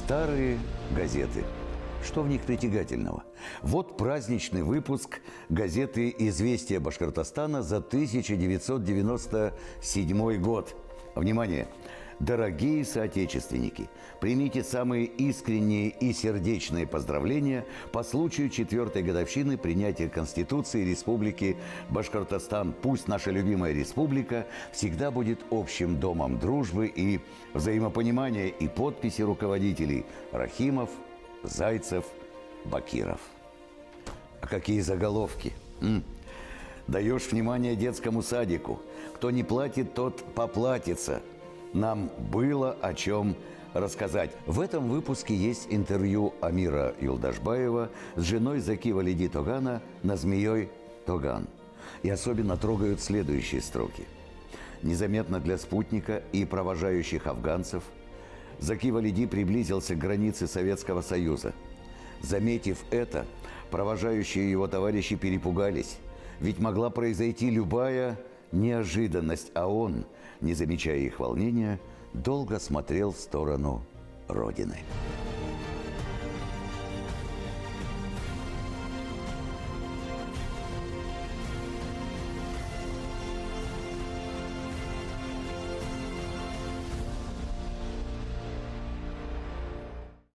Старые газеты. Что в них притягательного? Вот праздничный выпуск газеты «Известия Башкортостана» за 1997 год. Внимание! Дорогие соотечественники, примите самые искренние и сердечные поздравления по случаю 4-й годовщины принятия Конституции Республики Башкортостан. Пусть наша любимая республика всегда будет общим домом дружбы и взаимопонимания, и подписи руководителей Рахимов, Зайцев, Бакиров. А какие заголовки? Даешь внимание детскому садику. Кто не платит, тот поплатится. Нам было о чем рассказать. В этом выпуске есть интервью Амира Юлдашбаева с женой Заки Валиди Тогана Назмией Тоган. И особенно трогают следующие строки. Незаметно для спутника и провожающих афганцев Заки Валиди приблизился к границе Советского Союза. Заметив это, провожающие его товарищи перепугались, ведь могла произойти любая неожиданность, а он, не замечая их волнения, долго смотрел в сторону Родины.